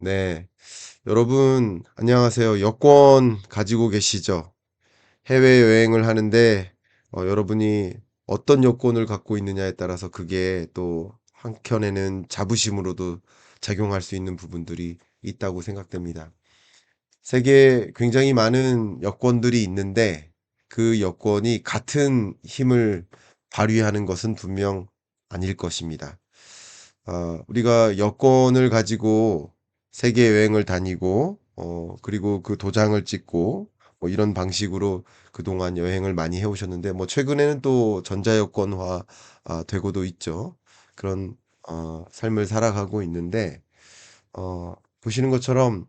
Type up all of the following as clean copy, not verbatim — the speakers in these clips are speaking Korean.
네. 여러분, 안녕하세요. 여권 가지고 계시죠? 해외여행을 하는데, 여러분이 어떤 여권을 갖고 있느냐에 따라서 그게 또 한켠에는 자부심으로도 작용할 수 있는 부분들이 있다고 생각됩니다. 세계에 굉장히 많은 여권들이 있는데, 그 여권이 같은 힘을 발휘하는 것은 분명 아닐 것입니다. 우리가 여권을 가지고 세계 여행을 다니고, 그리고 그 도장을 찍고, 뭐 이런 방식으로 그동안 여행을 많이 해오셨는데, 뭐 최근에는 또 전자여권화 되고도 있죠. 그런 삶을 살아가고 있는데, 보시는 것처럼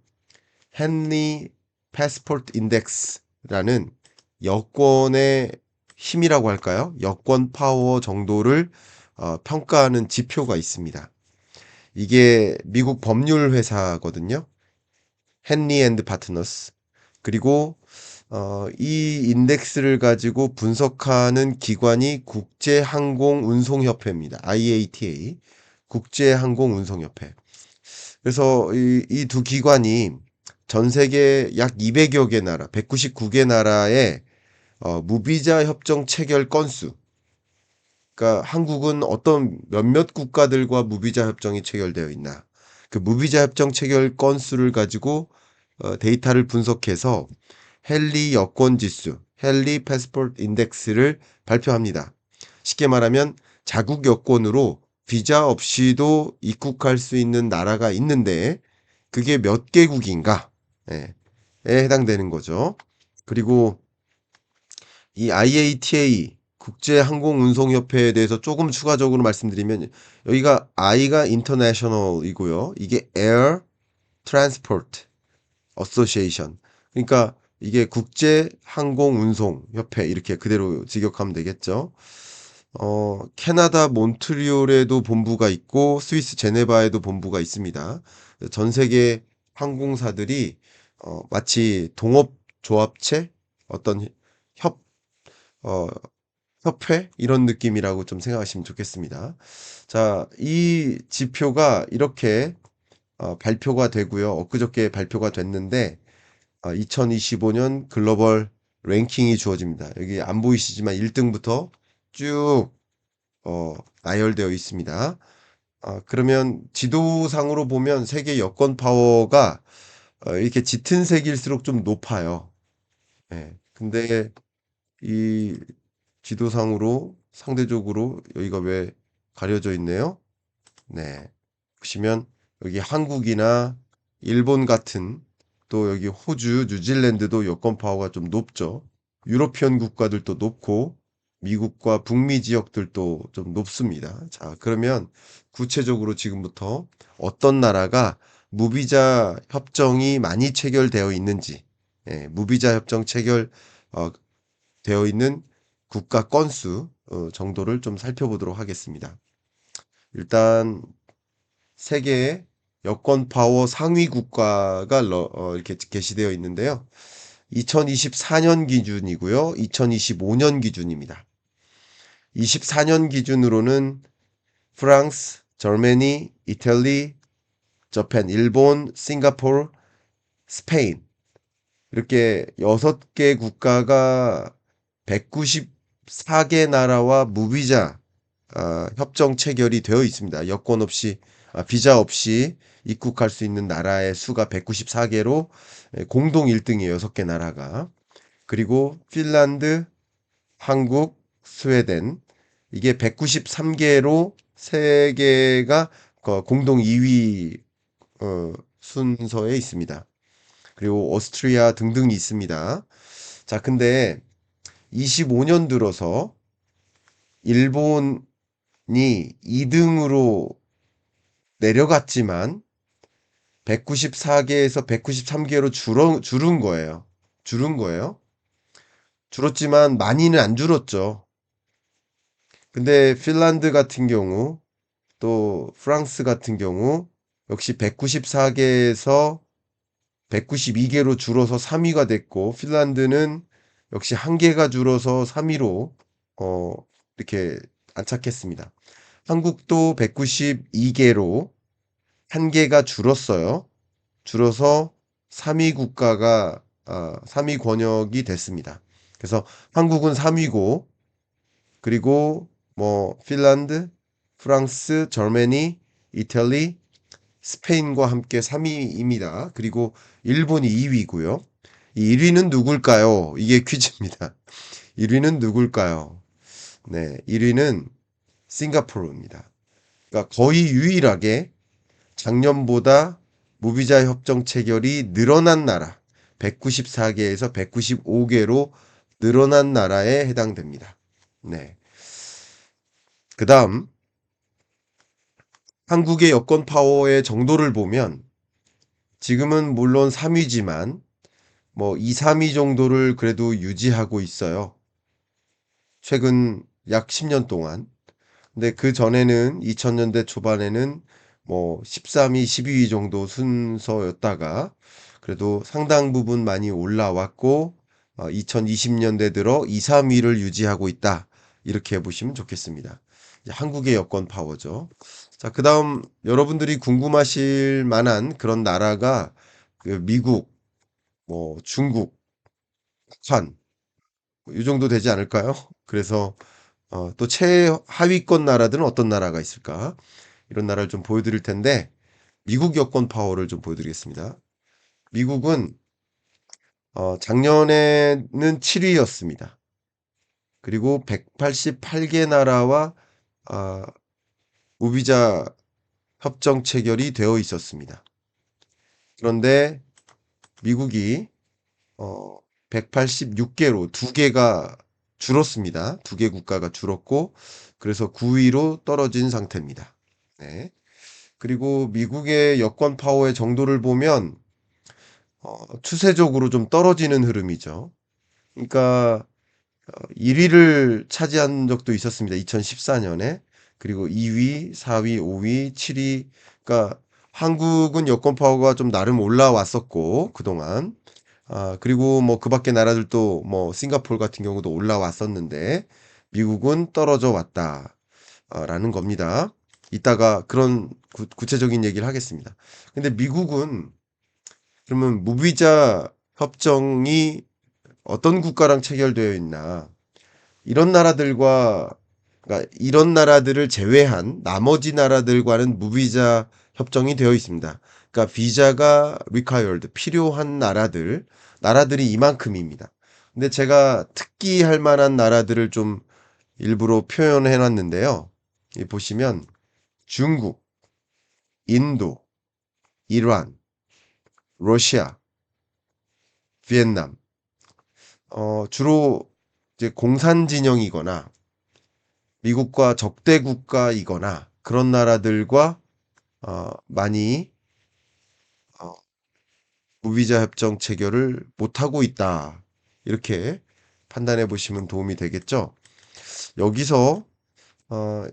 헨리 패스포트 인덱스라는 여권의 힘이라고 할까요? 여권 파워 정도를 평가하는 지표가 있습니다. 이게 미국 법률 회사거든요. 헨리 앤드 파트너스. 그리고 이 인덱스를 가지고 분석하는 기관이 국제항공운송협회입니다. IATA. 국제항공운송협회. 그래서 이 두 기관이 전 세계 약 200여 개 나라, 199개 나라의 무비자 협정 체결 건수. 그러니까 한국은 어떤 몇몇 국가들과 무비자 협정이 체결되어 있나. 그 무비자 협정 체결 건수를 가지고 데이터를 분석해서 헨리 여권 지수, 헨리 패스포트 인덱스를 발표합니다. 쉽게 말하면 자국 여권으로 비자 없이도 입국할 수 있는 나라가 있는데 그게 몇 개국인가? 에 해당되는 거죠. 그리고 이 IATA 국제항공운송협회에 대해서 조금 추가적으로 말씀드리면 여기가 I가 인터내셔널이고요. 이게 Air Transport Association. 그러니까 이게 국제항공운송협회 이렇게 그대로 직역하면 되겠죠. 캐나다 몬트리올에도 본부가 있고 스위스 제네바에도 본부가 있습니다. 전 세계 항공사들이 마치 동업조합체 어떤 협 어, 협회 이런 느낌이라고 좀 생각하시면 좋겠습니다. 자, 이 지표가 이렇게 발표가 되고요. 엊그저께 발표가 됐는데 2025년 글로벌 랭킹이 주어집니다. 여기 안 보이시지만 1등부터 쭉 나열되어 있습니다. 그러면 지도상으로 보면 세계 여권 파워가 이렇게 짙은 색일수록 좀 높아요. 예. 근데 이 지도상으로 상대적으로 여기가 왜 가려져 있네요. 네. 보시면 여기 한국이나 일본 같은 또 여기 호주, 뉴질랜드도 여권 파워가 좀 높죠. 유러피언 국가들도 높고 미국과 북미 지역들도 좀 높습니다. 자, 그러면 구체적으로 지금부터 어떤 나라가 무비자 협정이 많이 체결되어 있는지, 무비자 협정 체결 어, 되어 있는 국가 건수 정도를 좀 살펴보도록 하겠습니다. 일단 세계의 여권 파워 상위 국가가 이렇게 게시되어 있는데요. 2024년 기준이고요. 2025년 기준입니다. 24년 기준으로는 프랑스, 저머니, 이탈리, 저펜, 일본, 싱가포르, 스페인 이렇게 6개 국가가 194개 나라와 무비자 협정 체결이 되어 있습니다. 여권 없이 비자 없이 입국할 수 있는 나라의 수가 194개로 공동 1등이에요. 6개 나라가. 그리고 핀란드, 한국, 스웨덴 이게 193개로 세계가 공동 2위 순서에 있습니다. 그리고 오스트리아 등등이 있습니다. 자, 근데 25년 들어서 일본이 2등으로 내려갔지만 194개에서 193개로 줄은 거예요. 줄은 거예요. 줄었지만 많이는 안 줄었죠. 근데 핀란드 같은 경우 또 프랑스 같은 경우 역시 194개에서 192개로 줄어서 3위가 됐고 핀란드는 역시 한 개가 줄어서 3위로 어, 이렇게 안착했습니다. 한국도 192개로 한 개가 줄었어요. 줄어서 3위 국가가 3위 권역이 됐습니다. 그래서 한국은 3위고 그리고 뭐 핀란드, 프랑스, 저머니, 이탈리, 스페인과 함께 3위입니다. 그리고 일본이 2위고요. 이 1위는 누굴까요? 이게 퀴즈입니다. 1위는 누굴까요? 네, 1위는 싱가포르입니다. 그러니까 거의 유일하게 작년보다 무비자 협정 체결이 늘어난 나라, 194개에서 195개로 늘어난 나라에 해당됩니다. 네. 그 다음, 한국의 여권 파워의 정도를 보면 지금은 물론 3위지만 뭐 2, 3위 정도를 그래도 유지하고 있어요. 최근 약 10년 동안. 근데 그 전에는 2000년대 초반에는 뭐 13위, 12위 정도 순서였다가 그래도 상당 부분 많이 올라왔고 2020년대 들어 2, 3위를 유지하고 있다. 이렇게 보시면 좋겠습니다. 이제 한국의 여권 파워죠. 자, 그다음 여러분들이 궁금하실 만한 그런 나라가 그 미국, 뭐 중국, 북한 이 정도 되지 않을까요? 그래서 또 최하위권 나라들은 어떤 나라가 있을까? 이런 나라를 좀 보여드릴 텐데 미국 여권 파워를 좀 보여드리겠습니다. 미국은 작년에는 7위였습니다. 그리고 188개 나라와 아, 무비자 협정 체결이 되어 있었습니다. 그런데 미국이 186개로 두 개가 줄었습니다. 두 개 국가가 줄었고 그래서 9위로 떨어진 상태입니다. 네. 그리고 미국의 여권 파워의 정도를 보면 추세적으로 좀 떨어지는 흐름이죠. 그러니까 1위를 차지한 적도 있었습니다. 2014년에. 그리고 2위, 4위, 5위, 7위. 그러니까 한국은 여권 파워가 좀 나름 올라왔었고 그동안 그리고 뭐 그 밖에 나라들도 뭐 싱가포르 같은 경우도 올라왔었는데 미국은 떨어져 왔다. 라는 겁니다. 이따가 그런 구체적인 얘기를 하겠습니다. 근데 미국은 그러면 무비자 협정이 어떤 국가랑 체결되어 있나? 이런 나라들과 그러니까 이런 나라들을 제외한 나머지 나라들과는 무비자 협정이 되어 있습니다. 그러니까 비자가 required 필요한 나라들이 이만큼입니다. 근데 제가 특기할 만한 나라들을 좀 일부러 표현해 놨는데요. 이 보시면 중국, 인도, 이란, 러시아, 비엔남, 주로 이제 공산 진영이거나 미국과 적대 국가이거나 그런 나라들과 많이 어, 무비자 협정 체결을 못하고 있다. 이렇게 판단해 보시면 도움이 되겠죠. 여기서 어,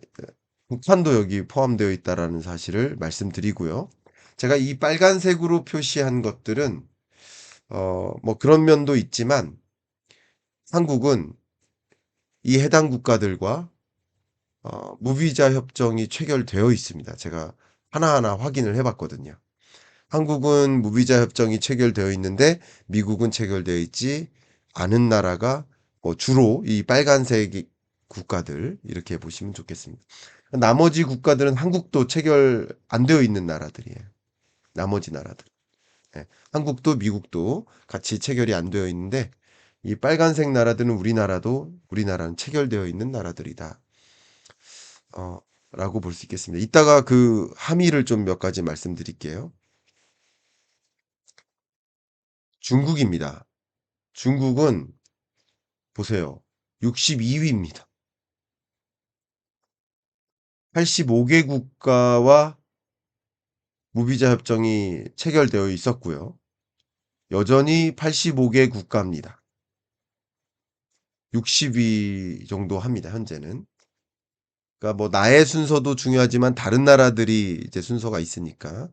북한도 여기 포함되어 있다라는 사실을 말씀드리고요. 제가 이 빨간색으로 표시한 것들은 뭐 그런 면도 있지만 한국은 이 해당 국가들과 무비자 협정이 체결되어 있습니다. 제가 하나하나 확인을 해봤거든요. 한국은 무비자 협정이 체결되어 있는데 미국은 체결되어 있지 않은 나라가 주로 이 빨간색 국가들 이렇게 보시면 좋겠습니다. 나머지 국가들은 한국도 체결 안 되어 있는 나라들이에요. 나머지 나라들. 예, 한국도 미국도 같이 체결이 안 되어 있는데 이 빨간색 나라들은 우리나라는 체결되어 있는 나라들이다. 라고 볼 수 있겠습니다. 이따가 그 함의를 좀 몇 가지 말씀드릴게요. 중국입니다. 중국은 보세요. 62위입니다. 85개 국가와 무비자 협정이 체결되어 있었고요. 여전히 85개 국가입니다. 60위 정도 합니다. 현재는. 그러니까 뭐 나의 순서도 중요하지만 다른 나라들이 이제 순서가 있으니까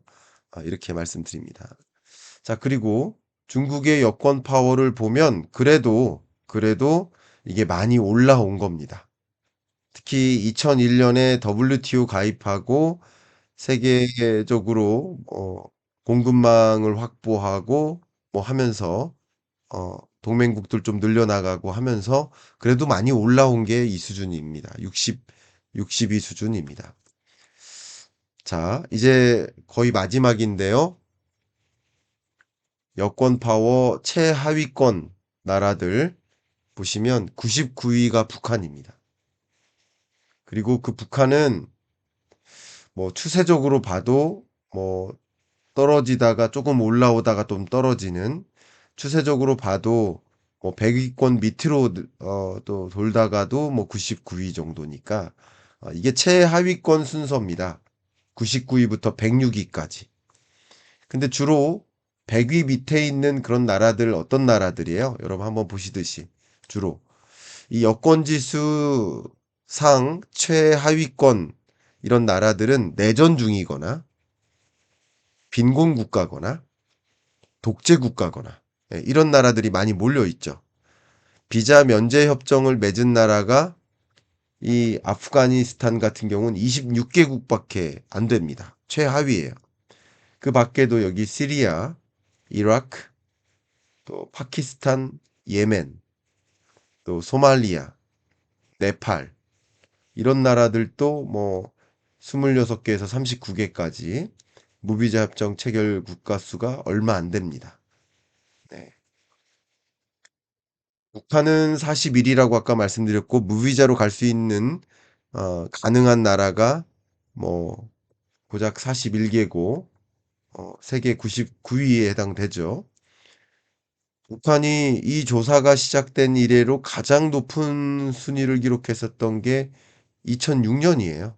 이렇게 말씀드립니다. 자, 그리고 중국의 여권 파워를 보면 그래도 이게 많이 올라온 겁니다. 특히 2001년에 WTO 가입하고 세계적으로 공급망을 확보하고 뭐 하면서 동맹국들 좀 늘려나가고 하면서 그래도 많이 올라온 게 이 수준입니다. 62 수준입니다. 자, 이제 거의 마지막인데요. 여권 파워 최하위권 나라들 보시면 99위가 북한입니다. 그리고 그 북한은 뭐 추세적으로 봐도 뭐 떨어지다가 조금 올라오다가 좀 떨어지는, 추세적으로 봐도 뭐 100위권 밑으로 또 돌다가도 뭐 99위 정도니까 이게 최하위권 순서입니다. 99위부터 106위까지. 근데 주로 100위 밑에 있는 그런 나라들 어떤 나라들이에요? 여러분 한번 보시듯이 주로 이 여권 지수 상 최하위권 이런 나라들은 내전 중이거나 빈곤 국가거나 독재 국가거나 이런 나라들이 많이 몰려 있죠. 비자 면제 협정을 맺은 나라가 이 아프가니스탄 같은 경우는 26개국밖에 안 됩니다. 최하위예요. 그 밖에도 여기 시리아, 이라크, 또 파키스탄, 예멘, 또 소말리아, 네팔 이런 나라들도 뭐 26개에서 39개까지 무비자 협정 체결 국가 수가 얼마 안 됩니다. 네. 북한은 41이라고 아까 말씀드렸고 무비자로 갈 수 있는 가능한 나라가 뭐 고작 41개고 세계 99위에 해당되죠. 북한이 이 조사가 시작된 이래로 가장 높은 순위를 기록했었던 게 2006년이에요.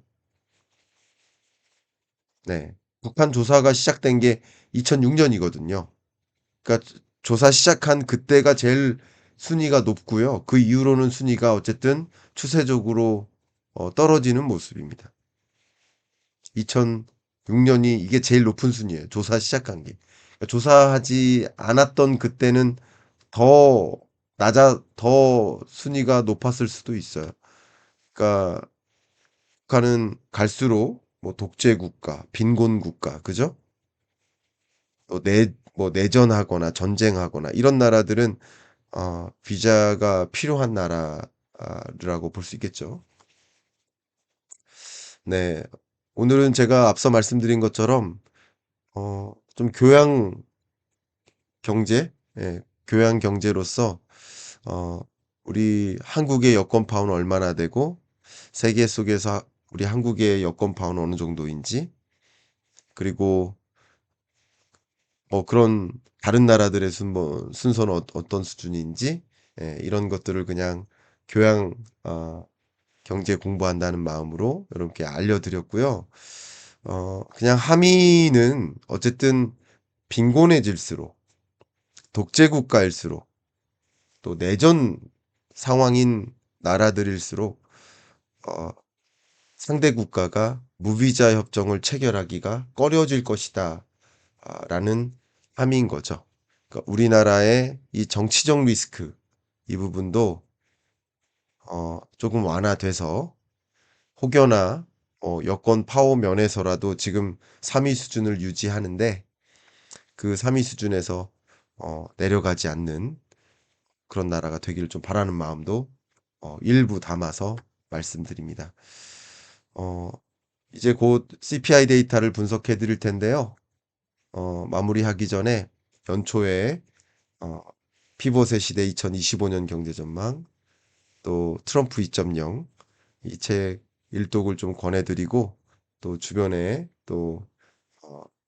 네. 북한 조사가 시작된 게 2006년이거든요. 그러니까 조사 시작한 그때가 제일 순위가 높고요. 그 이후로는 순위가 어쨌든 추세적으로 떨어지는 모습입니다. 2006년이 이게 제일 높은 순위예요. 조사 시작한 게. 그러니까 조사하지 않았던 그때는 더 더 순위가 높았을 수도 있어요. 그러니까 북한은 갈수록 뭐 독재 국가, 빈곤 국가, 그죠? 또 뭐 내전하거나 전쟁하거나 이런 나라들은 비자가 필요한 나라라고 볼 수 있겠죠. 네. 오늘은 제가 앞서 말씀드린 것처럼 좀 교양 경제, 예, 교양 경제로서 어, 우리 한국의 여권 파워는 얼마나 되고 세계 속에서 우리 한국의 여권 파워는 어느 정도인지, 그리고 뭐 그런 다른 나라들의 순서는 어떤 수준인지, 이런 것들을 그냥 교양 경제 공부한다는 마음으로 이렇게 알려드렸고요. 그냥 함의는 어쨌든 빈곤해질수록 독재 국가일수록 또 내전 상황인 나라들일수록 어, 상대 국가가 무비자 협정을 체결하기가 꺼려질 것이다. 라는 함의인 거죠. 그러니까 우리나라의 이 정치적 리스크 이 부분도 조금 완화돼서 혹여나 여권 파워 면에서라도 지금 3위 수준을 유지하는데 그 3위 수준에서 내려가지 않는 그런 나라가 되기를 좀 바라는 마음도 일부 담아서 말씀드립니다. 어, 이제 곧 CPI 데이터를 분석해 드릴 텐데요. 마무리하기 전에 연초에 어, 피봇의 시대 2025년 경제전망, 또 트럼프 2.0 이 책 일독을 좀 권해드리고, 또 주변에 또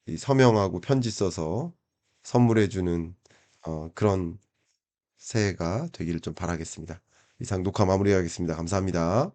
이 서명하고 편지 써서 선물해주는 그런 새해가 되기를 좀 바라겠습니다. 이상 녹화 마무리하겠습니다. 감사합니다.